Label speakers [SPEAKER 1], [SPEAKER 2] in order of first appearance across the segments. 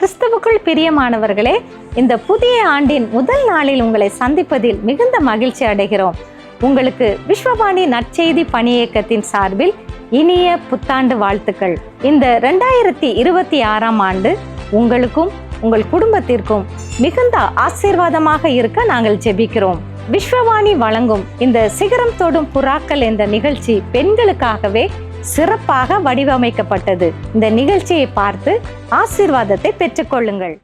[SPEAKER 1] கிறிஸ்துவுக்குள் பிரியமானவர்களே, இந்த புதிய ஆண்டின் முதல் நாளில் உங்களை சந்திப்பதில் மிகுந்த மகிழ்ச்சி அடைகிறோம். உங்களுக்கு விஸ்வவாணி நற்செய்தி பணியியக்கத்தின் சார்பில் இனிய புத்தாண்டு வாழ்த்துக்கள். இந்த 2026ஆம் ஆண்டு உங்களுக்கும் உங்கள் குடும்பத்திற்கும் மிகுந்த ஆசீர்வாதமாக இருக்க நாங்கள் ஜெபிக்கிறோம். விஸ்வவாணி வழங்கும் இந்த சிகரம் தொடும் புறாக்கள் என்ற நிகழ்ச்சி பெண்களுக்காகவே சிறப்பாக வடிவமைக்கப்பட்டது. இந்த நிகழ்ச்சியை பார்த்து ஆசீர்வாதத்தை பெற்றுக்கொள்ளுங்கள்.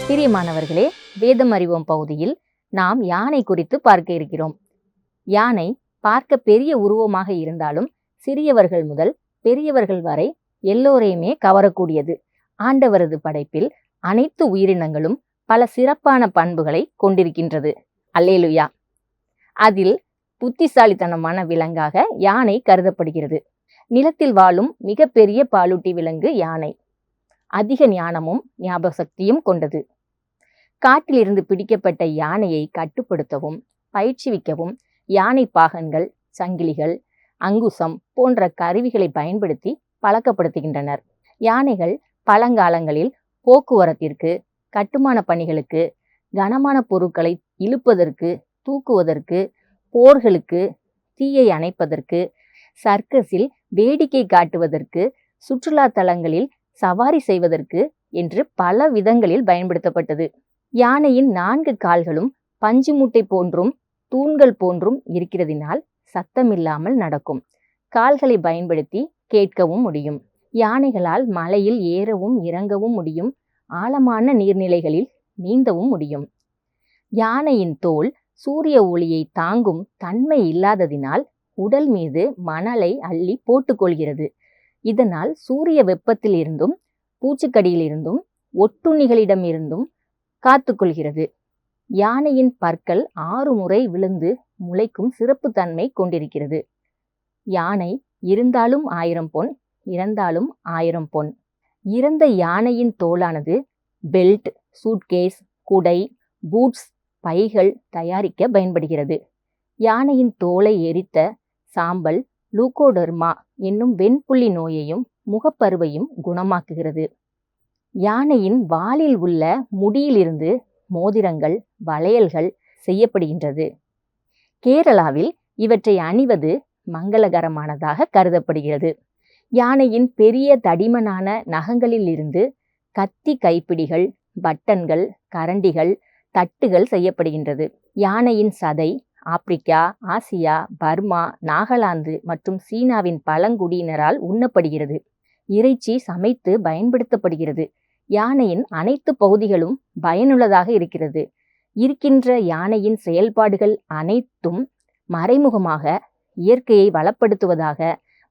[SPEAKER 2] பிரியமானவர்களே, வேதம் அறிவோம் பகுதியில் நாம் யானை குறித்து பார்க்க இருக்கிறோம். யானை பார்க்க பெரிய உருவமாக இருந்தாலும் சிறியவர்கள் முதல் பெரியவர்கள் வரை எல்லோரையுமே கவரக்கூடியது. ஆண்டவரது படைப்பில் அனைத்து உயிரினங்களும் பல சிறப்பான பண்புகளை கொண்டிருக்கின்றது. அல்லேலூயா. அதில் புத்திசாலித்தனமான விலங்காக யானை கருதப்படுகிறது. நிலத்தில் வாழும் மிகப்பெரிய பாலூட்டி விலங்கு யானை. அதிக ஞானமும் ஞாபக சக்தியும் கொண்டது. காட்டிலிருந்து பிடிக்கப்பட்ட யானையை கட்டுப்படுத்தவும் பயிற்சிவிக்கவும் யானை பாகன்கள், சங்கிலிகள், அங்குசம் போன்ற கருவிகளை பயன்படுத்தி பழக்கப்படுத்துகின்றனர். யானைகள் பழங்காலங்களில் போக்குவரத்திற்கு, கட்டுமான பணிகளுக்கு, கனமான பொருட்களை இழுப்பதற்கு, தூக்குவதற்கு, போர்களுக்கு, தீயை அணைப்பதற்கு, சர்க்கஸில் வேடிக்கை காட்டுவதற்கு, சுற்றுலா தலங்களில் சவாரி செய்வதற்கு என்று பல விதங்களில் பயன்படுத்தப்பட்டது. யானையின் 4 கால்களும் பஞ்சு மூட்டை போன்றும் தூண்கள் போன்றும் இருக்கிறதினால் சத்தமில்லாமல் நடக்கும். கால்களை பயன்படுத்தி கேட்கவும் முடியும். யானைகளால் மலையில் ஏறவும் இறங்கவும் முடியும். ஆழமான நீர்நிலைகளில் நீந்தவும் முடியும். யானையின் தோல் சூரிய ஒளியை தாங்கும் தன்மை இல்லாததினால் உடல் மீது மணலை அள்ளி போட்டுக்கொள்கிறது. இதனால் சூரிய வெப்பத்தில் இருந்தும் பூச்சிக்கடியிலிருந்தும் ஒட்டுண்ணிகளிடமிருந்தும் காத்துக்கொள்கிறது. யானையின் பற்கள் 6 முறை விழுந்து முளைக்கும் சிறப்பு தன்மை கொண்டிருக்கிறது. யானை இருந்தாலும் 1000 பொன், இறந்தாலும் 1000 பொன். இறந்த யானையின் தோலானது பெல்ட், சூட்கேஸ், குடை, பூட்ஸ், பைகள் தயாரிக்க பயன்படுகிறது. யானையின் தோலை எரித்த சாம்பல் லூகோடர்மா என்னும் வெண்புள்ளி நோயையும் முகப்பருவையும் குணமாக்குகிறது. யானையின் வாலில் உள்ள முடியிலிருந்து மோதிரங்கள், வளையல்கள் செய்யப்படுகின்றது. கேரளாவில் இவற்றை அணிவது மங்களகரமானதாக கருதப்படுகிறது. யானையின் பெரிய தடிமனான நகங்களில் இருந்து கத்தி கைப்பிடிகள், பட்டன்கள், கரண்டிகள், தட்டுகள் செய்யப்படுகின்றது. யானையின் சதை ஆப்பிரிக்கா, ஆசியா, பர்மா, நாகாலாந்து மற்றும் சீனாவின் பழங்குடியினரால் உண்ணப்படுகிறது. இறைச்சி சமைத்து பயன்படுத்தப்படுகிறது. யானையின் அனைத்து பகுதிகளும் பயனுள்ளதாக இருக்கின்ற யானையின் செயல்பாடுகள் அனைத்தும் மறைமுகமாக இயற்கையை வளப்படுத்துவதாக,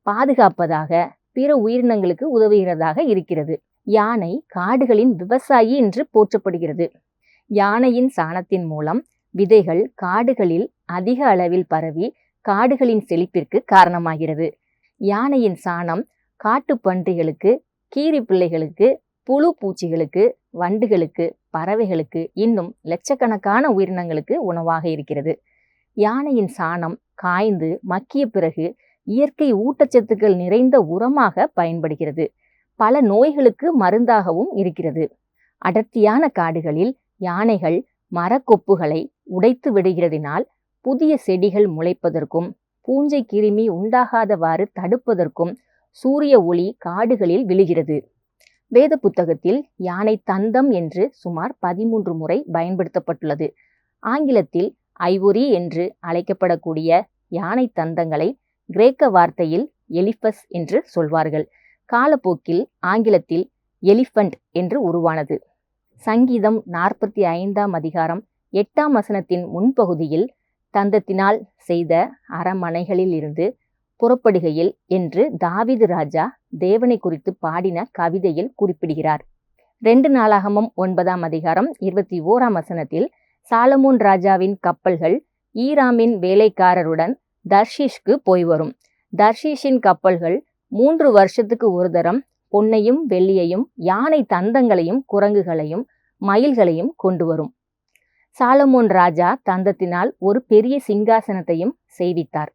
[SPEAKER 2] பாதுகாப்பதாக, பிற உயிரினங்களுக்கு உதவுகிறதாக இருக்கிறது. யானை காடுகளின் விவசாயி என்று போற்றப்படுகிறது. யானையின் சாணத்தின் மூலம் விதைகள் காடுகளில் அதிக அளவில் பரவி காடுகளின் செழிப்பிற்கு காரணமாகிறது. யானையின் சாணம் காட்டு பன்றிகளுக்கு, கீரி பிள்ளைகளுக்கு, புழு பூச்சிகளுக்கு, வண்டுகளுக்கு, பறவைகளுக்கு, இன்னும் லட்சக்கணக்கான உயிரினங்களுக்கு உணவாக இருக்கிறது. யானையின் சாணம் காய்ந்து மக்கிய பிறகு இயற்கை ஊட்டச்சத்துக்கள் நிறைந்த உரமாக பயன்படுகிறது. பல நோய்களுக்கு மருந்தாகவும் இருக்கிறது. அடர்த்தியான காடுகளில் யானைகள் மரக்கொப்புகளை உடைத்து விடுகிறதினால் புதிய செடிகள் முளைப்பதற்கும் பூஞ்சை கிருமி உண்டாகாதவாறு தடுப்பதற்கும் சூரிய ஒளி காடுகளில் விழுகிறது. வேத புத்தகத்தில் யானை தந்தம் என்று சுமார் 13 முறை பயன்படுத்தப்பட்டுள்ளது. ஆங்கிலத்தில் ஐவோரி என்று அழைக்கப்படக்கூடிய யானை தந்தங்களை கிரேக்க வார்த்தையில் எலிபஸ் என்று சொல்வார்கள். காலப்போக்கில் ஆங்கிலத்தில் எலிஃபண்ட் என்று உருவானது. சங்கீதம் 45ஆம் அதிகாரம் 8ஆம் வசனத்தின் முன்பகுதியில் தந்தத்தினால் செய்த அரமனைகளில் இருந்து புறப்படுகையில் என்று தாவீது ராஜா தேவனை குறித்து பாடின கவிதையில் குறிப்பிடுகிறார். 2 நாளாகமம் 9ஆம் அதிகாரம் 21ஆம் வசனத்தில் சாலமோன் ராஜாவின் கப்பல்கள் ஈராமின் வேலைக்காரருடன் தர்ஷீஷ்க்கு போய் வரும். தர்ஷீஷின் கப்பல்கள் 3 வருஷத்துக்கு ஒரு தரம் பொன்னையும் வெள்ளியையும் யானை தந்தங்களையும் குரங்குகளையும் மயில்களையும் கொண்டு வரும். சாலமோன் ராஜா தந்தத்தினால் ஒரு பெரிய சிங்காசனத்தையும் செய்வித்தார்.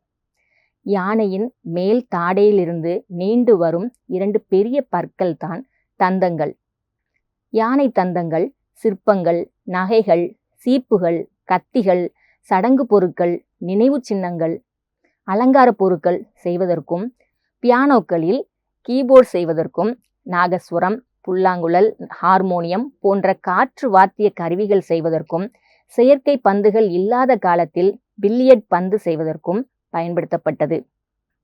[SPEAKER 2] யானையின் மேல் தாடையிலிருந்து நீண்டு வரும் 2 பெரிய பற்கள் தான் தந்தங்கள். யானை தந்தங்கள் சிற்பங்கள், நகைகள், சீப்புகள், கத்திகள், சடங்கு பொருட்கள், நினைவு சின்னங்கள், அலங்கார பொருட்கள் செய்வதற்கும், பியானோக்களில் கீபோர்ட் செய்வதற்கும், நாகஸ்வரம், புல்லாங்குழல், ஹார்மோனியம் போன்ற காற்று வாத்திய கருவிகள் செய்வதற்கும், செயற்கை பந்துகள் இல்லாத காலத்தில் பில்லியர்ட் பந்து செய்வதற்கும் பயன்படுத்தப்பட்டது.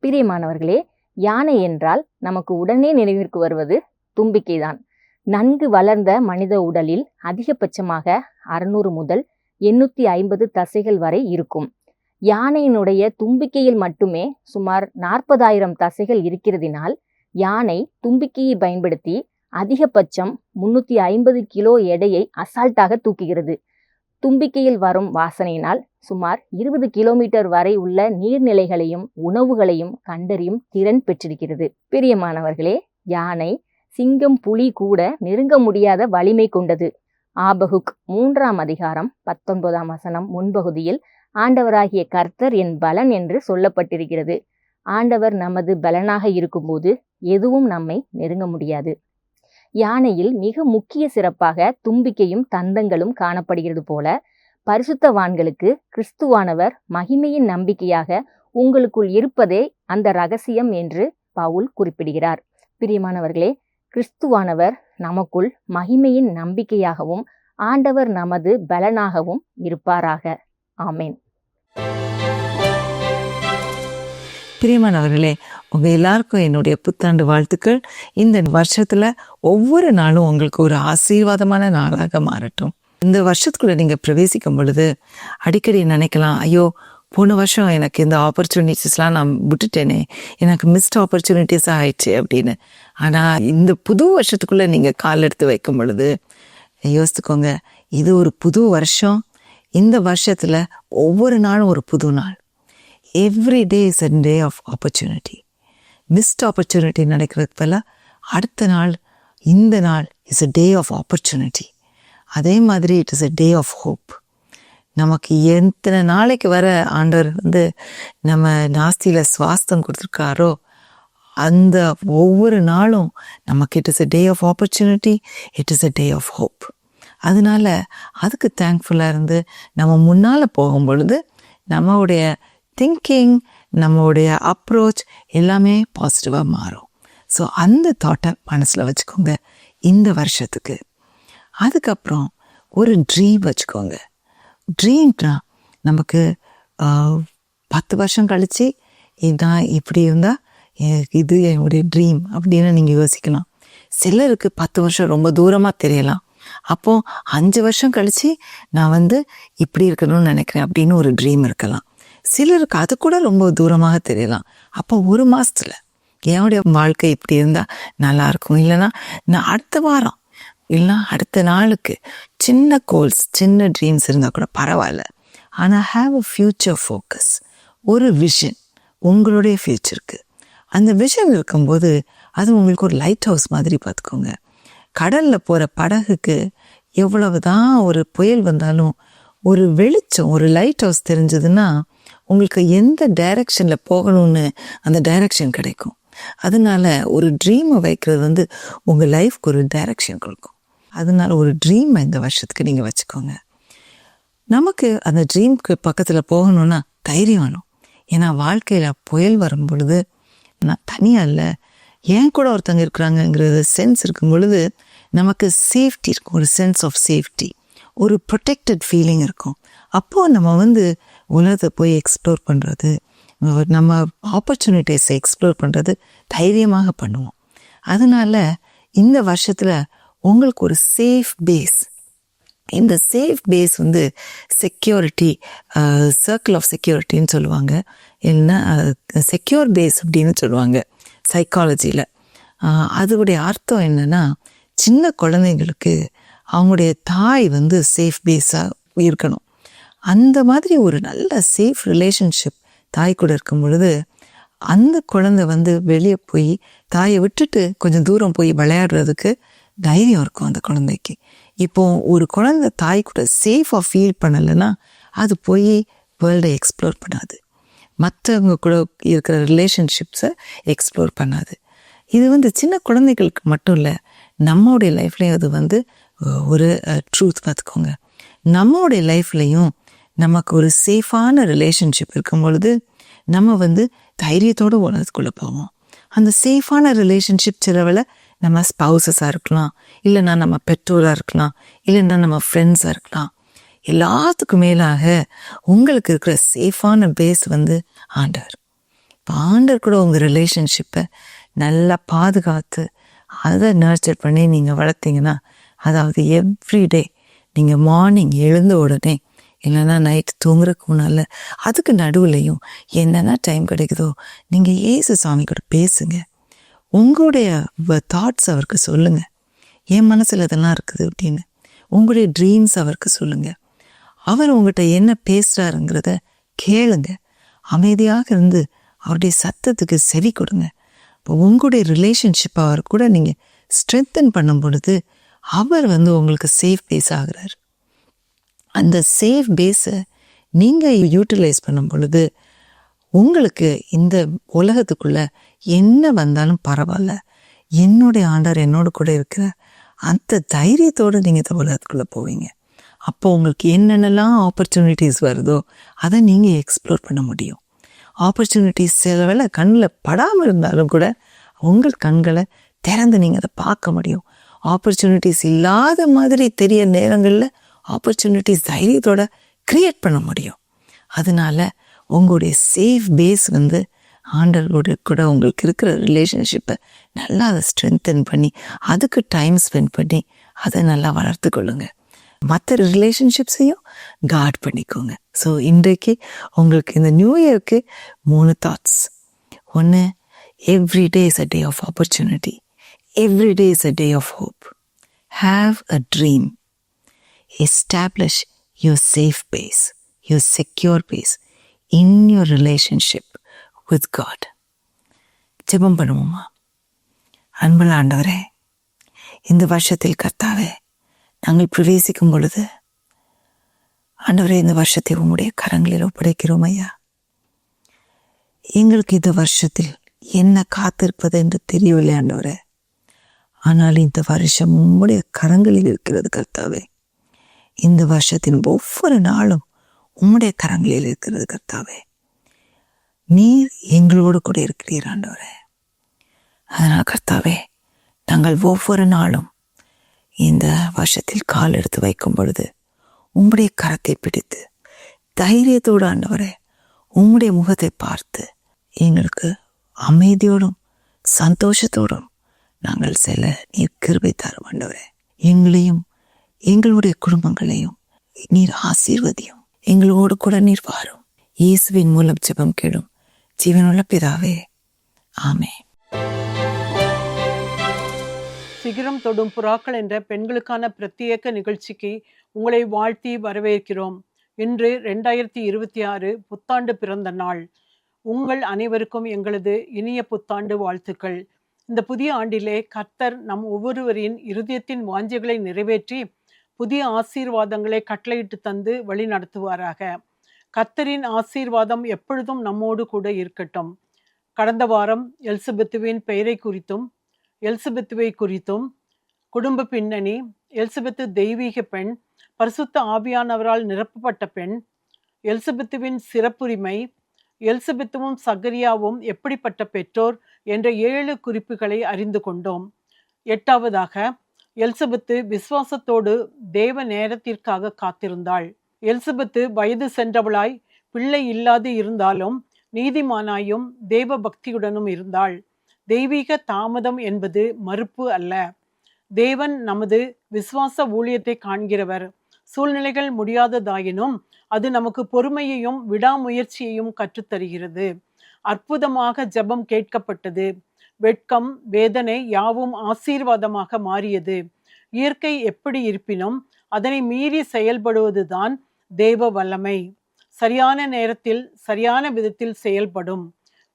[SPEAKER 2] பிரியமானவர்களே, யானை என்றால் நமக்கு உடனே நினைவிற்கு வருவது தும்பிக்கைதான். நன்கு வளர்ந்த மனித உடலில் அதிகபட்சமாக 600 முதல் 850 தசைகள் வரை இருக்கும். யானையினுடைய தும்பிக்கையில் மட்டுமே சுமார் 40,000 தசைகள் இருக்கிறதினால் யானை தும்பிக்கையை பயன்படுத்தி அதிகபட்சம் 350 கிலோ எடையை அசால்ட்டாக தூக்குகிறது. தும்பிக்கையில் வரும் வாசனையினால் சுமார் 20 கிலோமீட்டர் வரை உள்ள நீர்நிலைகளையும் உணவுகளையும் கண்டறியும் திறன் பெற்றிருக்கிறது. பிரியமானவர்களே, யானை சிங்கம் புலி கூட நெருங்க முடியாத வலிமை கொண்டது. ஆபகுக் 3ஆம் அதிகாரம் 19ஆம் வசனம் முன்பகுதியில் ஆண்டவராகிய கர்த்தர் என் பலன் என்று சொல்லப்பட்டிருக்கிறது. ஆண்டவர் நமது பலனாக இருக்கும்போது எதுவும் நம்மை நெருங்க முடியாது. யானையில் மிக முக்கிய சிறப்பாக தும்பிக்கையும் தந்தங்களும் காணப்படுகிறது போல பரிசுத்தவான்களுக்கு கிறிஸ்துவானவர் மகிமையின் நம்பிக்கையாக உங்களுக்குள் இருப்பதே அந்த ரகசியம் என்று பவுல் குறிப்பிடுகிறார். பிரியமானவர்களே, கிறிஸ்துவானவர் நமக்குள் மகிமையின் நம்பிக்கையாகவும் ஆண்டவர் நமது பலனாகவும் இருப்பாராக. ஆமேன்.
[SPEAKER 3] பிரியமானவர்களே, உங்க எல்லாருக்கும் என்னுடைய புத்தாண்டு வாழ்த்துக்கள். இந்த வருஷத்துல ஒவ்வொரு நாளும் உங்களுக்கு ஒரு ஆசீர்வாதமான நாளாக மாறட்டும். இந்த வருஷத்துக்குள்ள நீங்க பிரவேசிக்கும் பொழுது அடிக்கடி நினைக்கலாம், ஐயோ போன வருஷம் எனக்கு இந்த ஆப்பர்ச்சுனிட்டிஸ்லாம் நான் விட்டுட்டேனே, எனக்கு மிஸ்ட் ஆப்பர்ச்சுனிட்டிஸ் ஆயிடுச்சு அப்படின்னு. ஆனால் இந்த புது வருஷத்துக்குள்ளே நீங்கள் கால் எடுத்து வைக்கும் பொழுது யோசித்துக்கோங்க, இது ஒரு புது வருஷம். இந்த வருஷத்தில் ஒவ்வொரு நாளும் ஒரு புது நாள். Every day is a day of opportunity. Missed opportunity நினைக்கிறதுக்கு பதிலா அடுத்த நாள், இந்த நாள் is a day of opportunity. அதே மாதிரி it is a day of hope. நமக்கு எத்தனை நாளைக்கு வர ஆண்டவர் நம்ம நாஸ்தியில் சுவாஸ்தம் கொடுத்துருக்காரோ அந்த ஒவ்வொரு நாளும் நமக்கு it is a day of opportunity, it is a day of hope. அதனால அதுக்கு தேங்க்ஃபுல்லாக இருந்து நம்ம முன்னால் போகும் பொழுது நம்மளுடைய திங்கிங், நம்மளுடைய அப்ரோச் எல்லாமே பாசிட்டிவாக மாறும். ஸோ அந்த தாட்டை மனசில் வச்சுக்கோங்க இந்த வருஷத்துக்கு. அதுக்கப்புறம் ஒரு ட்ரீம் வச்சுக்கோங்க. ட்ரீம்னா நமக்கு 10 வருஷம் கழித்து இதான் இப்படி இருந்தால் இது என்னுடைய ட்ரீம் அப்படின்னு நீங்கள் யோசிக்கலாம். சிலருக்கு 10 வருஷம் ரொம்ப தூரமாக தெரியலாம். அப்போது 5 வருஷம் கழித்து நான் இப்படி இருக்கணும்னு நினைக்கிறேன் அப்படின்னு ஒரு ட்ரீம் இருக்கலாம். சிலருக்கு அது கூட ரொம்ப தூரமாக தெரியலாம். அப்போ 1 மாதத்தில் என்னுடைய வாழ்க்கை இப்படி இருந்தால் நல்லாயிருக்கும், இல்லைன்னா நான் அடுத்த வாரம் இல்லைனா அடுத்த நாளுக்கு சின்ன கோல்ஸ், சின்ன ட்ரீம்ஸ் இருந்தால் கூட பரவாயில்ல. ஆனால் ஹாவ் அ ஃப்யூச்சர் ஃபோக்கஸ், ஒரு விஷன் உங்களுடைய ஃப்யூச்சருக்கு. அந்த விஷன் இருக்கும்போது அது உங்களுக்கு ஒரு லைட் ஹவுஸ் மாதிரி பார்த்துக்கோங்க. கடலில் போகிற படகுக்கு எவ்வளவு தான் ஒரு புயல் வந்தாலும் ஒரு வெளிச்சம், ஒரு லைட் ஹவுஸ் தெரிஞ்சதுன்னா உங்களுக்கு எந்த டைரக்ஷனில் போகணும்னு அந்த டைரக்ஷன் கிடைக்கும். அதனால ஒரு ட்ரீமை வைக்கிறது வந்து உங்கள் லைஃப்க்கு ஒரு டைரக்ஷன் கொடுக்கும். அதனால ஒரு ட்ரீமை இந்த வருஷத்துக்கு நீங்கள் வச்சுக்கோங்க. நமக்கு அந்த ட்ரீம்க்கு பக்கத்தில் போகணுன்னா தைரியம் வேணும். ஏன்னா வாழ்க்கையில் புயல் வரும் பொழுது நான் தனியாக இல்லை, ஏன் கூட ஒருத்தங்க இருக்கிறாங்கங்கிறது சென்ஸ் இருக்கும் பொழுது நமக்கு சேஃப்டி இருக்கும், ஒரு சென்ஸ் ஆஃப் சேஃப்டி, ஒரு ப்ரொடெக்டட் ஃபீலிங் இருக்கும். அப்போது நம்ம வந்து உலகத்தை போய் எக்ஸ்ப்ளோர் பண்ணுறது, நம்ம ஆப்பர்ச்சுனிட்டிஸை எக்ஸ்ப்ளோர் பண்ணுறது தைரியமாக பண்ணுவோம். அதனால இந்த வருஷத்தில் உங்களுக்கு ஒரு சேஃப் பேஸ், இந்த சேஃப் பேஸ் வந்து செக்யூரிட்டி, சர்க்கிள் ஆஃப் செக்யூரிட்டின்னு சொல்லுவாங்க, இல்லைன்னா செக்யூர் பேஸ் அப்படின்னு சொல்லுவாங்க சைக்காலஜியில். அதோடைய அர்த்தம் என்னென்னா, சின்ன குழந்தைங்களுக்கு அவங்களுடைய தாய் வந்து சேஃப் பேஸாக இருக்கணும். அந்த மாதிரி ஒரு நல்ல சேஃப் ரிலேஷன்ஷிப் தாய் கூட இருக்கும் பொழுது அந்த குழந்தை வந்து வெளியே போய் தாயை விட்டுட்டு கொஞ்சம் தூரம் போய் விளையாடுறதுக்கு தைரியம் இருக்கும் அந்த குழந்தைக்கு. இப்போ ஒரு குழந்தை தாய் கூட சேஃபாக ஃபீல் பண்ணலைன்னா அது போய் வேர்ல்டை எக்ஸ்ப்ளோர் பண்ணாது, மற்றவங்க கூட இருக்கிற ரிலேஷன்ஷிப்ஸை எக்ஸ்ப்ளோர் பண்ணாது. இது வந்து சின்ன குழந்தைகளுக்கு மட்டும் இல்லை, நம்மளுடைய லைஃப்லேயும் அது வந்து ஒரு ட்ரூத் பார்த்துக்கோங்க. நம்மளுடைய லைஃப்லேயும் நமக்கு ஒரு சேஃபான ரிலேஷன்ஷிப் இருக்கும் பொழுது நம்ம வந்து தைரியத்தோடு உலகத்துக்குள்ளே போவோம். அந்த சேஃபான ரிலேஷன்ஷிப் சிலவில் நம்ம ஸ்பௌசஸாக இருக்கலாம், இல்லைன்னா நம்ம பெற்றோராக இருக்கலாம், இல்லைன்னா நம்ம ஃப்ரெண்ட்ஸாக இருக்கலாம். எல்லாத்துக்கும் மேலாக உங்களுக்கு இருக்கிற சேஃபான பேஸ் வந்து ஆண்டவர். இப்போ ஆண்டவர் கூட உங்கள் ரிலேஷன்ஷிப்பை நல்லா பாதுகாத்து அதை நர்ச்சர் பண்ணி நீங்கள் வளர்த்தீங்கன்னா, அதாவது எவ்ரிடே நீங்கள் மார்னிங் எழுந்த உடனே இல்லைன்னா நைட் தூங்குறதுக்கு முன்னால் அதுக்கு நடுவுலையும் என்னென்ன டைம் கிடைக்குதோ நீங்கள் இயேசு சாமி கூட பேசுங்க. உங்களுடைய தாட்ஸ் அவருக்கு சொல்லுங்கள், என் மனசில் இதெல்லாம் இருக்குது அப்படின்னு. உங்களுடைய ட்ரீம்ஸ் அவருக்கு சொல்லுங்கள். அவர் உங்கள்கிட்ட என்ன பேசுகிறாருங்கிறத கேளுங்க. அமைதியாக இருந்து அவருடைய சத்தத்துக்கு செவி கொடுங்க. இப்போ உங்களுடைய ரிலேஷன்ஷிப் அவர் கூட நீங்கள் ஸ்ட்ரென்தன் பண்ணும் பொழுது அவர் வந்து உங்களுக்கு சேஃப் பேஸ் ஆகிறார். அந்த சேஃப் பேஸை நீங்கள் யூட்டிலைஸ் பண்ணும் பொழுது உங்களுக்கு இந்த உலகத்துக்குள்ளே என்ன வந்தாலும் பரவாயில்ல, என்னுடைய ஆண்டவர் என்னோட கூட இருக்கிற அந்த தைரியத்தோடு நீங்கள் இந்த உலகத்துக்குள்ளே போவீங்க. அப்போ உங்களுக்கு என்னென்னலாம் ஆப்பர்ச்சுனிட்டிஸ் வருதோ அதை நீங்கள் எக்ஸ்ப்ளோர் பண்ண முடியும். ஆப்பர்ச்சுனிட்டிஸ் சில வேளை கண்ணில் படாமல் இருந்தாலும் கூட உங்கள் கண்களை திறந்து நீங்கள் அதை பார்க்க முடியும். ஆப்பர்ச்சுனிட்டிஸ் இல்லாத மாதிரி தெரிய நேரங்களில் ஆப்பர்ச்சுனிட்டிஸ் தைரியத்தோட க்ரியேட் பண்ண முடியும். அதனால உங்களுடைய சேஃப் பேஸ் வந்து ஆண்டவரோட கூட உங்களுக்கு இருக்கிற ரிலேஷன்ஷிப்பை நல்லா அதை ஸ்ட்ரென்தன் பண்ணி அதுக்கு டைம் ஸ்பெண்ட் பண்ணி அதை நல்லா வளர்த்து கொள்ளுங்க. மற்ற ரிலேஷன்ஷிப்ஸையும் காட் பண்ணிக்கோங்க. ஸோ இன்றைக்கு உங்களுக்கு இந்த நியூ இயருக்கு 3 தாட்ஸ். ஒன்று, every day is a day of opportunity, every day is a day of hope. Have a dream. Establish your safe base, your secure base in your relationship with God. ஜெபம் பண்ணுவோமா? அன்புள்ள ஆண்டவரே, இந்த வருஷத்தில் கர்த்தாவே நாங்கள் பிரவேசிக்கும் பொழுது ஆண்டவரே இந்த வருஷத்தை உம்முடைய கரங்களில் ஒப்படைக்கிறோம் ஐயா. எங்களுக்கு இந்த வருஷத்தில் என்ன காத்திருப்பது என்று தெரியவில்லை ஆண்டவரே. ஆனால் இந்த வருஷம் உம்முடைய கரங்களில் இருக்கிறது கர்த்தாவே. இந்த வருஷத்தின் ஒவ்வொரு நாளும் உம்முடைய கரங்களில் இருக்கிறது கர்த்தாவே. நீர் எங்களோடு கூட இருக்கிறீர் ஆண்டவரே. அதனால் கர்த்தாவே நாங்கள் ஒவ்வொரு நாளும் இந்த வருஷத்தில் கால் எடுத்து வைக்கும் பொழுது உம்முடைய கரத்தை பிடித்து தைரியத்தோடு ஆண்டவரே உம்முடைய முகத்தை பார்த்து எங்களுக்கு அமைதியோடும் சந்தோஷத்தோடும் நாங்கள் செல்ல நீர் கிருபை தரும் ஆண்டவரே. எங்களையும் எங்களுடைய குடும்பங்களையும் நீர் ஆசீர்வதியும். எங்களோடு கூட நீர் வாரும். இயேசுவின் மூலம் ஜெபம் கேளும் ஜீவனுள்ள பிதாவே, ஆமென்.
[SPEAKER 4] சிகரம் தொடும் புறாக்கள் என்ற பெண்களுக்கான பிரத்யேக நிகழ்ச்சிக்கு உங்களை வாழ்த்தி வரவேற்கிறோம். இன்று 2026 புத்தாண்டு பிறந்த நாள். உங்கள் அனைவருக்கும் எங்களது இனிய புத்தாண்டு வாழ்த்துக்கள். இந்த புதிய ஆண்டிலே கர்த்தர் நம் ஒவ்வொருவரின் இருதயத்தின் வாஞ்சைகளை நிறைவேற்றி புதிய ஆசீர்வாதங்களை கட்டளையிட்டு தந்து வழி நடத்துவாராக. கர்த்தரின் ஆசீர்வாதம் எப்பொழுதும் நம்மோடு கூட இருக்கட்டும். கடந்த வாரம் எலிசபெத்துவின் பெயரை குறித்தும் எலிசபெத்துவை குறித்தும் குடும்ப பின்னணி, எலிசபெத்து தெய்வீக பெண், பரிசுத்த ஆவியானவரால் நிரப்பப்பட்ட பெண், எலிசபெத்துவின் சிறப்புரிமை, எலிசபெத்துவும் சகரியாவும் எப்படிப்பட்ட பெற்றோர் என்ற 7 குறிப்புகளை அறிந்து கொண்டோம். 8ஆவதாக, எலிசபெத்து விசுவாசத்தோடு தேவ நேரத்திற்காக காத்திருந்தாள். எலிசபெத்து வயது சென்றவளாய் பிள்ளை இல்லாது இருந்தாலும் நீதிமானாயும் தேவ பக்தியுடனும் இருந்தாள். தெய்வீக தாமதம் என்பது மறுப்பு அல்ல. தேவன் நமது விசுவாச ஊழியத்தை காண்கிறவர். சூழ்நிலைகள் முடியாததாயினும் அது நமக்கு பொறுமையையும் விடாமுயற்சியையும் கற்றுத்தருகிறது. அற்புதமாக ஜெபம் கேட்கப்பட்டது. வெட்கம், வேதனை யாவும் ஆசீர்வாதமாக மாறியது. இயற்கை எப்படி இருப்பினும் அதனை மீறி செயல்படுவதுதான் தேவ வல்லமை. சரியான நேரத்தில் சரியான விதத்தில் செயல்படும்.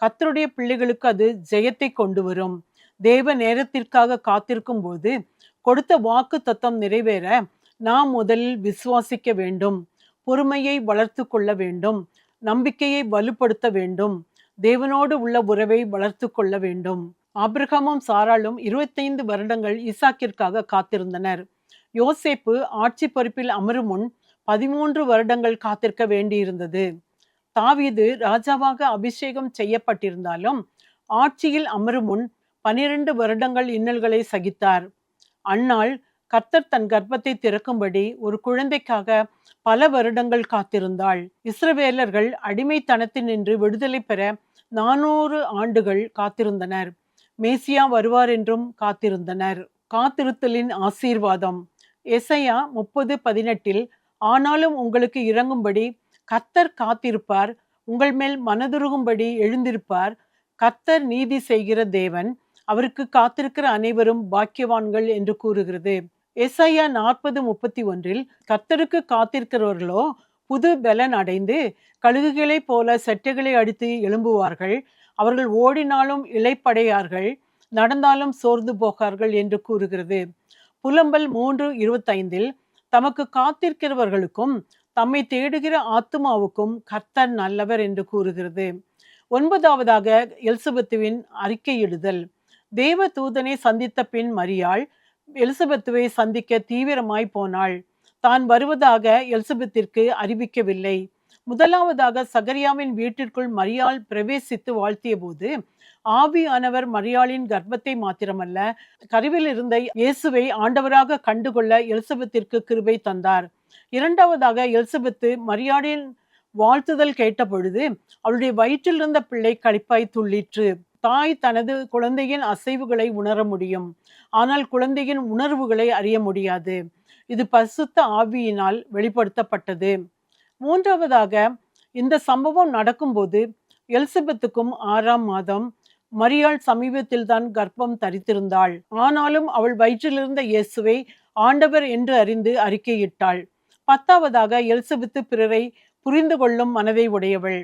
[SPEAKER 4] கர்த்தருடைய பிள்ளைகளுக்கு அது ஜெயத்தை கொண்டு வரும். தேவ நேரத்திற்காக காத்திருக்கும் போது கொடுத்த வாக்கு தத்தம் நிறைவேற நாம் முதலில் விசுவாசிக்க வேண்டும். பொறுமையை வளர்த்து கொள்ள வேண்டும். நம்பிக்கையை வலுப்படுத்த வேண்டும். தேவனோடு உள்ள உறவை வளர்த்து கொள்ள வேண்டும். ஆபிரகாமும் சாராளும் 25 வருடங்கள் ஈசாக்கிற்காக காத்திருந்தனர். யோசேப்பு ஆட்சி பொறுப்பில் அமரும் முன் 13 வருடங்கள் காத்திருக்க வேண்டியிருந்தது. தாவீது ராஜாவாக அபிஷேகம் செய்யப்பட்டிருந்தாலும் ஆட்சியில் அமரும் முன் 12 வருடங்கள் இன்னல்களை சகித்தார். அன்னாள் கர்த்தர் தன் கர்ப்பத்தை திறக்கும்படி ஒரு குழந்தைக்காக பல வருடங்கள் காத்திருந்தாள். இஸ்ரவேலர்கள் அடிமைத்தனத்தினின்று விடுதலை பெற 400 ஆண்டுகள் காத்திருந்தனர். மேசியா வருவார் என்றும் காத்திருந்தனர். காத்திருத்தலின் ஆசீர்வாதம். எசையா 30:18 ஆனாலும் உங்களுக்கு இறங்கும்படி கர்த்தர் காத்திருப்பார், உங்கள் மேல் மனதுருகும்படி எழுந்திருப்பார். கர்த்தர் நீதி செய்கிற தேவன், அவருக்கு காத்திருக்கிற அனைவரும் பாக்கியவான்கள் என்று கூறுகிறது. எசையா 40:31 கர்த்தருக்கு காத்திருக்கிறவர்களோ புது பலன் அடைந்து கழுகுகளைப் போல செட்டைகளை அடித்து எழும்புவார்கள். அவர்கள் ஓடினாலும் இளைப்படையார்கள், நடந்தாலும் சோர்ந்து போகார்கள் என்று கூறுகிறது. புலம்பல் 3:25 தமக்கு காத்திருக்கிறவர்களுக்கும் தம்மை தேடுகிற ஆத்துமாவுக்கும் கர்த்தர் நல்லவர் என்று கூறுகிறது. 9ஆவதாக எலிசபெத்துவின் அறிக்கையிடுதல். தேவ தூதனை சந்தித்த பின் மரியாள் எலிசபெத்துவை சந்திக்க தீவிரமாய் போனாள். தான் வருவதாக எலிசபெத்திற்கு அறிவிக்கவில்லை. முதலாவதாக சகரியாவின் வீட்டிற்குள் மரியாள் பிரவேசித்து வாழ்த்திய போது ஆவியானவர் மரியாளின் கர்ப்பத்தை மாத்திரமல்ல, கருவில் இருந்த இயேசுவை ஆண்டவராக கண்டுகொள்ள எலிசபெத்திற்கு கிருபை தந்தார். 2ஆவதாக எலிசபெத்து மரியாளின் வாழ்த்துதல் கேட்ட பொழுது அவளுடைய வயிற்றில் இருந்த பிள்ளை களிப்பாய் துள்ளிற்று. தாய் தனது குழந்தையின் அசைவுகளை உணர முடியும், ஆனால் குழந்தையின் உணர்வுகளை அறிய முடியாது. இது பரிசுத்த ஆவியினால் வெளிப்படுத்தப்பட்டது. 3ஆவதாக இந்த சம்பவம் நடக்கும்போது எலிசபெத்துக்கும் 6ஆம் மாதம். மரியாள் சமீபத்தில் தான் கர்ப்பம் தரித்திருந்தாள். ஆனாலும் அவள் வயிற்றிலிருந்த இயேசுவை ஆண்டவர் என்று அறிந்து அறிக்கையிட்டாள். 10ஆவதாக எலிசபெத்து பிறரை புரிந்து கொள்ளும் மனதை உடையவள்.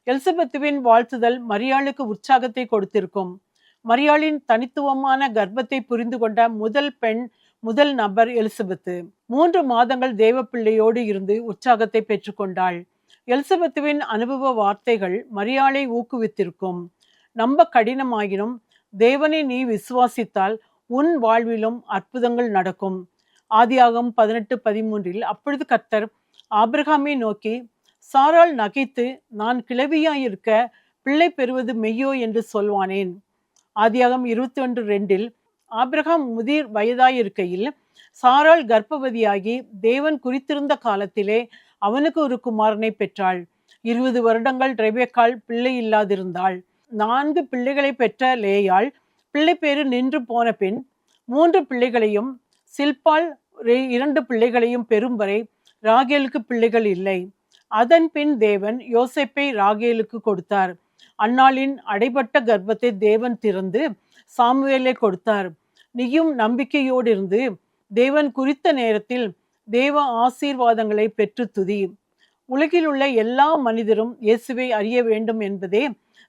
[SPEAKER 4] எலிசபெத்துவின் வாழ்த்துதல் மரியாளுக்கு உற்சாகத்தை கொடுத்திருக்கும். மரியாளின் தனித்துவமான கர்ப்பத்தை புரிந்து கொண்ட முதல் நபர் எலிசபெத்து. 3 மாதங்கள் தேவ பிள்ளையோடு இருந்து உற்சாகத்தை பெற்றுக்கொண்டாள். எலிசபெத்துவின் அனுபவ வார்த்தைகள் மரியாளை ஊக்குவித்திருக்கும். நம்ப கடினமாகினும் தேவனை நீ விசுவாசித்தால் உன் வாழ்விலும் அற்புதங்கள் நடக்கும். ஆதியாகமம் 18:13 அப்பொழுது கர்த்தர் ஆபிரகாமை நோக்கி, சாராள் நகைத்து நான் கிழவியாயிருக்க பிள்ளை பெறுவது மெய்யோ என்று சொல்வானேன். ஆதியாகமம் 21:2 ஆபிரகாம் முதிர் வயதாயிருக்கையில் சாராள் கர்ப்பவதியாகி தேவன் குறித்திருந்த காலத்திலே அவனுக்கு ஒரு குமாரனை பெற்றாள். 20 வருடங்கள் ரெபெக்காள் பிள்ளை இல்லாதிருந்தாள். 4 பிள்ளைகளை பெற்ற லேயாள் பிள்ளை பேறு நின்று போன பின் 3 பிள்ளைகளையும், சில்பாள் 2 பிள்ளைகளையும் பெறும் வரை ராகேலுக்கு பிள்ளைகள் இல்லை. அதன் பின் தேவன் யோசேப்பை ராகேலுக்கு கொடுத்தார். அன்னாளின் அடைபட்ட கர்ப்பத்தை தேவன் திறந்து சாமுவேலை கொடுத்தார். நீயும் நம்பிக்கையோடு இருந்து தேவன் குறித்த நேரத்தில் தேவ ஆசீர்வாதங்களை பெற்று துதி. உலகில் உள்ள எல்லா மனிதரும் இயேசுவை அறிய வேண்டும் என்பதே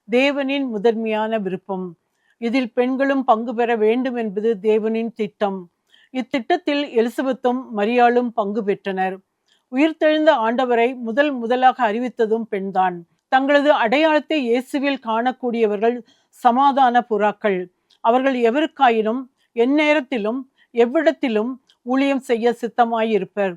[SPEAKER 4] தேவனின் முதன்மையான விருப்பம். இதில் பெண்களும் பங்கு பெற வேண்டும் என்பது தேவனின் திட்டம். இத்திட்டத்தில் எலிசபெத்தும் மரியாளும் பங்கு பெற்றனர். உயிர்த்தெழுந்த ஆண்டவரை முதலாக அறிவித்ததும் பெண்தான். தங்களது அடையாளத்தை இயேசுவில் காணக்கூடியவர்கள் சமாதான புறாக்கள். அவர்கள் எவருக்காயினும் எந்நேரத்திலும் எவ்விடத்திலும் ஊழியம் செய்ய சித்தமாயிருப்பர்.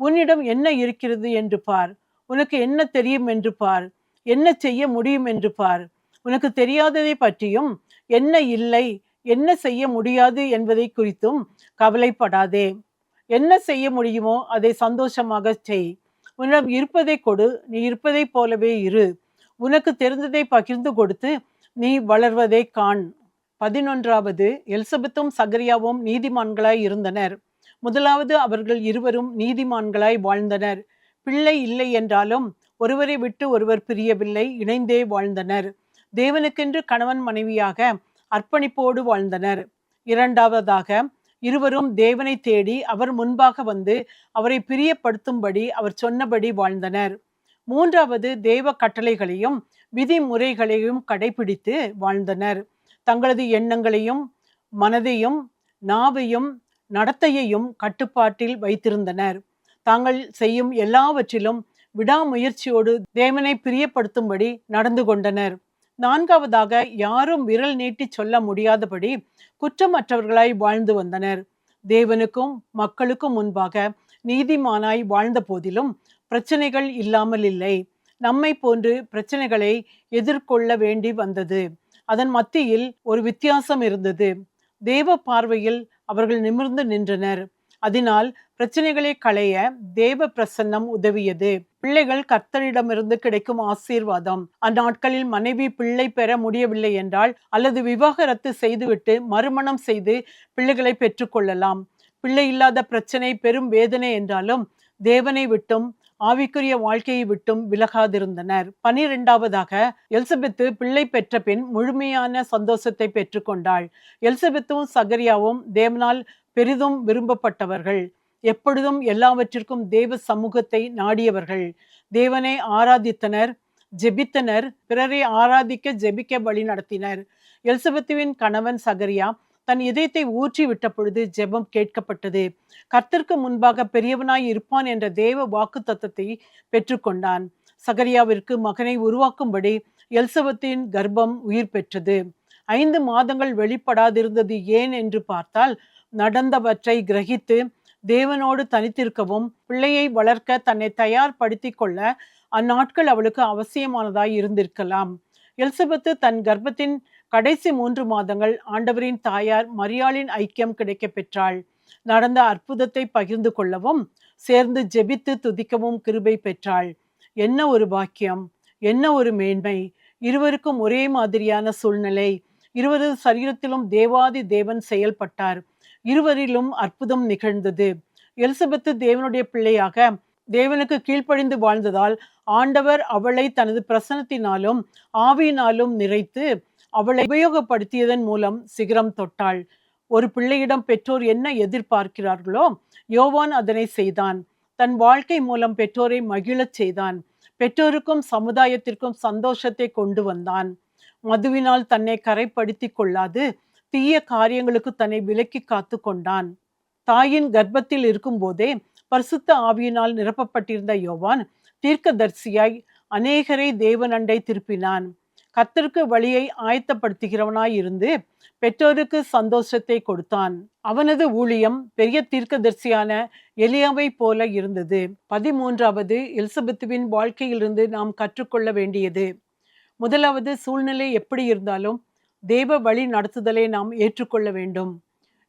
[SPEAKER 4] உன்னிடம் என்ன இருக்கிறது என்று பார், உனக்கு என்ன தெரியும் என்று பார், என்ன செய்ய முடியும் என்று பார். உனக்கு தெரியாததை பற்றியும் என்ன இல்லை, என்ன செய்ய முடியாது என்பதை குறித்தும் கவலைப்படாதே. என்ன செய்ய முடியுமோ அதை சந்தோஷமாக செய். உன்னிடம் இருப்பதை கொடு, நீ இருப்பதை போலவே இரு. உனக்கு தெரிந்ததை பகிர்ந்து கொடுத்து நீ வளர்வதை காண். 11வது, எலிசபெத்தும் சகரியாவும் நீதிமான்களாய் இருந்தனர். முதலாவது, அவர்கள் இருவரும் நீதிமான்களாய் வாழ்ந்தனர். பிள்ளை இல்லை என்றாலும் ஒருவரை விட்டு ஒருவர் பிரியவில்லை, இணைந்தே வாழ்ந்தனர். தேவனுக்கென்று கணவன் மனைவியாக அர்ப்பணிப்போடு வாழ்ந்தனர். இரண்டாவதாக, இருவரும் தேவனை தேடி அவர் முன்பாக வந்து அவரை பிரியப்படுத்தும்படி அவர் சொன்னபடி வாழ்ந்தனர். மூன்றாவது, தேவ கட்டளைகளையும் விதிமுறைகளையும் கடைபிடித்து வாழ்ந்தனர். தங்களது எண்ணங்களையும் மனதையும் நாவையும் நடத்தையையும் கட்டுப்பாட்டில் வைத்திருந்தனர். தாங்கள் செய்யும் எல்லாவற்றிலும் விடாமுயற்சியோடு தேவனை பிரியப்படுத்தும்படி நடந்து கொண்டனர். நான்காவதாக, யாரும் விரல் நீட்டி சொல்ல முடியாதபடி குற்றமற்றவர்களாய் வாழ்ந்து வந்தனர். தேவனுக்கும் மக்களுக்கும் முன்பாக நீதிமானாய் வாழ்ந்த போதிலும் பிரச்சனைகள் இல்லாமல் இல்லை. நம்மை போன்று பிரச்சனைகளை எதிர்கொள்ள வேண்டி வந்தது. அதன் மத்தியில் ஒரு வித்தியாசம் இருந்தது. தேவ பார்வையில் அவர்கள் நிமிர்ந்து நின்றனர். அதனால் பிரச்சனைகளை களைய தேவ பிரசன்னம் உதவியது. பிள்ளைகள் கர்த்தரிடமிருந்து கிடைக்கும் ஆசீர்வாதம். அந்நாட்களில் மனைவி பிள்ளை பெற முடியவில்லை என்றால் அல்லது விவாகரத்து செய்துவிட்டு மறுமணம் செய்து பிள்ளைகளை பெற்றுக்கொள்ளலாம். பிள்ளை இல்லாத பிரச்சனை பெரும் வேதனை என்றாலும் தேவனை விட்டும் ஆவிக்குரிய வாழ்க்கையை விட்டும் விலகாதிருந்தனர். 12வதாக, எலிசபெத்து பிள்ளை பெற்ற பின் முழுமையான சந்தோஷத்தை பெற்றுக்கொண்டாள். எலிசபெத்தும் சகரியாவும் தேவனால் பெரிதும் விரும்பப்பட்டவர்கள். எப்பொழுதும் எல்லாவற்றிற்கும் தேவ சமூகத்தை நாடியவர்கள். தேவனை ஆராதித்தனர், ஜெபித்தனர், பிறரை ஆராதிக்க ஜெபிக்க வழி நடத்தினர். எலிசபெத்துவின் கணவன் சகரியா தன் இதயத்தை ஊற்றி விட்ட பொழுது ஜெபம் கேட்கப்பட்டது. கர்த்தருக்கு முன்பாக பெரியவனாய் இருப்பான் என்ற தேவ வாக்கு தத்தத்தை பெற்றுக்கொண்டான். சகரியாவிற்கு மகனை உருவாக்கும்படி எலிசபெத்தின் கர்ப்பம் உயிர் பெற்றது. 5 மாதங்கள் வெளிப்படாதிருந்தது ஏன் என்று பார்த்தால், நடந்தவற்றை கிரகித்து தேவனோடு தனித்திருக்கவும் பிள்ளையை வளர்க்க தன்னை தயார்படுத்தி கொள்ள அந்நாட்கள் அவளுக்கு அவசியமானதாய் இருந்திருக்கலாம். எலிசபெத்து தன் கர்ப்பத்தின் கடைசி 3 மாதங்கள் ஆண்டவரின் தாயார் மரியாளின் ஐக்கியம் கிடைக்க பெற்றாள். நடந்த அற்புதத்தை பகிர்ந்து கொள்ளவும் சேர்ந்து ஜெபித்து துதிக்கவும் கிருபை பெற்றாள். என்ன ஒரு பாக்கியம், என்ன ஒரு மேன்மை! இருவருக்கும் ஒரே மாதிரியான சூழ்நிலை. இருவரு சரீரத்திலும் தேவாதி தேவன் செயல்பட்டார். இருவரிலும் அற்புதம் நிகழ்ந்தது. எலிசபெத்து தேவனுடைய பிள்ளையாக தேவனுக்கு கீழ்ப்படிந்து வாழ்ந்ததால் ஆண்டவர் அவளை தனது பிரசன்னத்தினாலும் ஆவியினாலும் நிறைத்து அவளை உபயோகப்படுத்தியதன் மூலம் சிகரம் தொட்டாள். ஒரு பிள்ளையிடம் பெற்றோர் என்ன எதிர்பார்க்கிறார்களோ யோவான் அதனை செய்தான். தன் வாழ்க்கை மூலம் பெற்றோரை மகிழச் செய்தான். பெற்றோருக்கும் சமுதாயத்திற்கும் சந்தோஷத்தை கொண்டு வந்தான். மதுவினால் தன்னை கரைப்படுத்தி கொள்ளாது தீய காரியங்களுக்கு தன்னை விலக்கி காத்து கொண்டான். தாயின் கர்ப்பத்தில் இருக்கும் போதே பரிசுத்த ஆவியினால் நிரப்பப்பட்டிருந்த யோவான் தீர்க்கதரிசியாய் அநேகரை தேவனண்டை திருப்பினான். கர்த்தருக்கு வழியை ஆயத்தப்படுத்துகிறவனாய் இருந்து பெற்றோருக்கு சந்தோஷத்தை கொடுத்தான். அவனது ஊழியம் பெரிய தீர்க்கதரிசியான எலியாவை போல இருந்தது. 13வது, எலிசபெத்துவின் வாழ்க்கையிலிருந்து நாம் கற்றுக்கொள்ள வேண்டியது. முதலாவது, சூழ்நிலை எப்படி இருந்தாலும் தேவ வழி நடத்துதலை நாம் ஏற்றுக்கொள்ள வேண்டும்.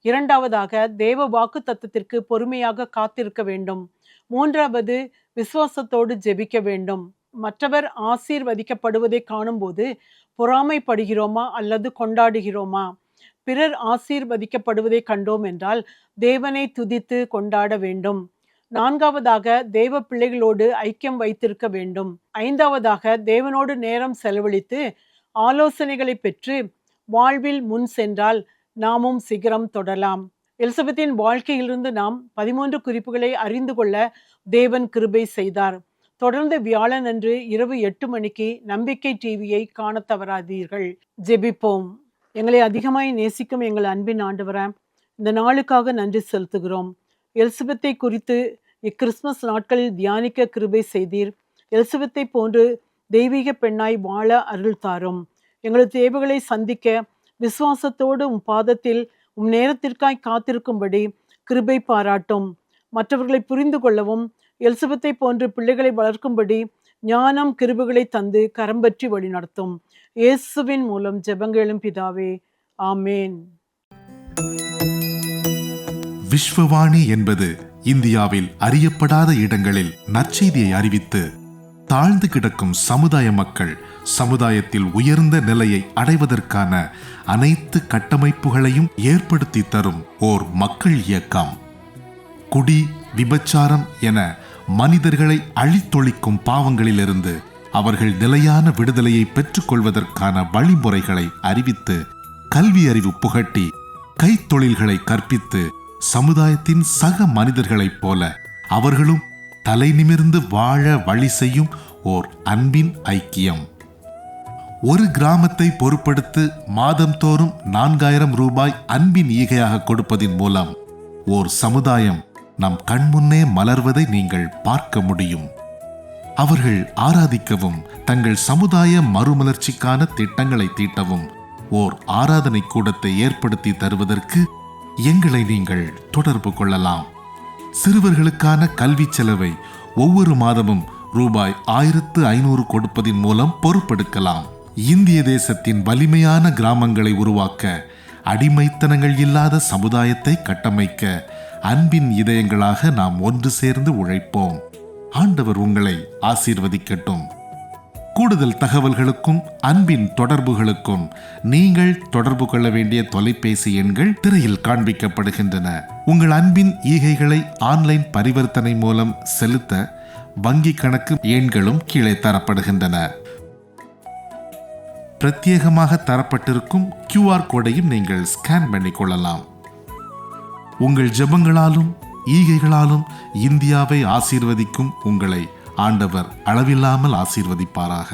[SPEAKER 4] இரண்டாவதாக, தேவ வாக்கு தத்தத்திற்கு பொறுமையாக காத்திருக்க வேண்டும். மூன்றாவது, விசுவாசத்தோடு ஜெபிக்க வேண்டும். மற்றவர் ஆசீர்வதிக்கப்படுவதை காணும்போது பொறாமைப்படுகிறோமா அல்லது கொண்டாடுகிறோமா? பிறர் ஆசீர்வதிக்கப்படுவதை கண்டோம் என்றால் தேவனை துதித்து கொண்டாட வேண்டும். நான்காவதாக, தேவ பிள்ளைகளோடு ஐக்கியம் வைத்திருக்க வேண்டும். ஐந்தாவதாக, தேவனோடு நேரம் செலவழித்து ஆலோசனைகளை பெற்று வாழ்வில் முன் சென்றால் நாமும் சிகரம் தொடலாம். எலிசபெத்தின் வாழ்க்கையிலிருந்து நாம் 13 குறிப்புகளை அறிந்து கொள்ள தேவன் கிருபை செய்தார். தொடர்ந்து வியாழன் அன்று இரவு 8 மணிக்கு நம்பிக்கை டிவியை காண தவறாதீர்கள். ஜெபிப்போம். எங்களை அதிகமாய் நேசிக்கும் எங்கள் அன்பின் ஆண்டவரே, இந்த நாளுக்காக நன்றி செலுத்துகிறோம். எலிசபெத்தை குறித்து இக்கிறிஸ்துமஸ் நாட்களில் தியானிக்க கிருபை செய்தீர். எலிசபெத்தை போன்று தெய்வீக பெண்ணாய் வாழ அருள் தாரும். எங்களது தேவைகளை சந்திக்க விசுவாசத்தோடு உம் பாதத்தில் உம் நேரத்திற்காய் காத்திருக்கும்படி கிருபை பாராட்டும். மற்றவர்களை புரிந்து கொள்ளவும் எலிசபெத்தை போன்று பிள்ளைகளை வளர்க்கும்படி ஞானம் கிருபைகளை தந்து கரம்பற்றி வழிநடத்தும். இயேசுவின் மூலம் ஜெபங்களும் பிதாவே, ஆமேன்.
[SPEAKER 5] விஸ்வவாணி என்பது இந்தியாவில் அறியப்படாத இடங்களில் நற்செய்தியை அறிவித்து தாழ்ந்து கிடக்கும் சமுதாய மக்கள் சமுதாயத்தில் உயர்ந்த நிலையை அடைவதற்கான அனைத்து கட்டமைப்புகளையும் ஏற்படுத்தி தரும் ஓர் மக்கள் இயக்கம். குடி, விபச்சாரம் என மனிதர்களை அழித்தொழிக்கும் பாவங்களிலிருந்து அவர்கள் நிலையான விடுதலையை பெற்றுக்கொள்வதற்கான வழிமுறைகளை அறிவித்து கல்வி அறிவு புகட்டி கைத்தொழில்களை கற்பித்து சமுதாயத்தின் சக மனிதர்களைப் போல அவர்களும் தலை நிமிர்ந்து வாழ வழி செய்யும் ஓர் அன்பின் ஐக்கியம். ஒரு கிராமத்தை பொறுப்படுத்து மாதந்தோறும் 4000 ரூபாய் அன்பின் ஈகையாக கொடுப்பதின் மூலம் ஓர் சமுதாயம் நம் கண்முன்னே மலர்வதை நீங்கள் பார்க்க முடியும். அவர்கள் ஆராதிக்கவும் தங்கள் சமுதாய மறுமலர்ச்சிக்கான திட்டங்களை தீட்டவும் ஓர் ஆராதனை கூடத்தை ஏற்படுத்தி தருவதற்கு எங்களை நீங்கள் தொடர்பு கொள்ளலாம். சிறுவர்களுக்கான கல்வி செலவை ஒவ்வொரு மாதமும் ரூபாய் 1500 கொடுப்பதின் மூலம் பொறுப்பெடுக்கலாம். இந்திய தேசத்தின் வலிமையான கிராமங்களை உருவாக்க, அடிமைத்தனங்கள் இல்லாத சமுதாயத்தை கட்டமைக்க அன்பின் இதயங்களாக நாம் ஒன்று சேர்ந்து உழைப்போம். ஆண்டவர் உங்களை ஆசீர்வதிக்கட்டும். கூடுதல் தகவல்களுக்கும் அன்பின் தொடர்புகளுக்கும் நீங்கள் தொடர்பு கொள்ள வேண்டிய தொலைபேசி எண்கள் திரையில் காண்பிக்கப்படுகின்றன. உங்கள் அன்பின் ஈகைகளை ஆன்லைன் பரிவர்த்தனை மூலம் செலுத்த வங்கி கணக்கு எண்களும் கீழே தரப்படுகின்றன. பிரத்யேகமாக தரப்பட்டிருக்கும் QR கோடையும் நீங்கள் ஸ்கேன் பண்ணிக் கொள்ளலாம். உங்கள் ஜெபங்களாலும் ஈகைகளாலும் இந்தியாவை ஆசீர்வதிக்கும் உங்களை ஆண்டவர் அளவில்லாமல் ஆசீர்வதிப்பாராக.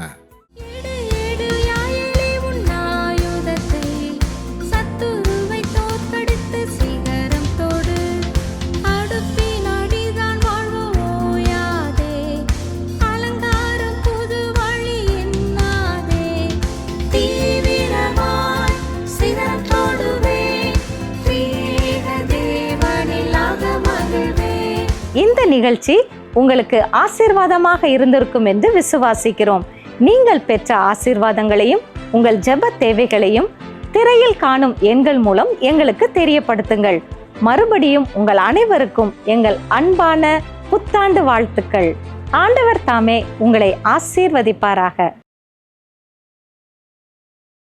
[SPEAKER 1] இந்த நிகழ்ச்சி உங்களுக்கு ஆசீர்வாதமாக இருந்திருக்கும் என்று விசுவாசிக்கிறோம். நீங்கள் பெற்ற ஆசீர்வாதங்களையும் உங்கள் ஜெப தேவைகளையும் திரையில் காணும் எண்கள் மூலம் எங்களுக்கு தெரியப்படுத்துங்கள். மறுபடியும் உங்கள் அனைவருக்கும் எங்கள் அன்பான புத்தாண்டு வாழ்த்துக்கள். ஆண்டவர் தாமே உங்களை ஆசீர்வதிப்பாராக.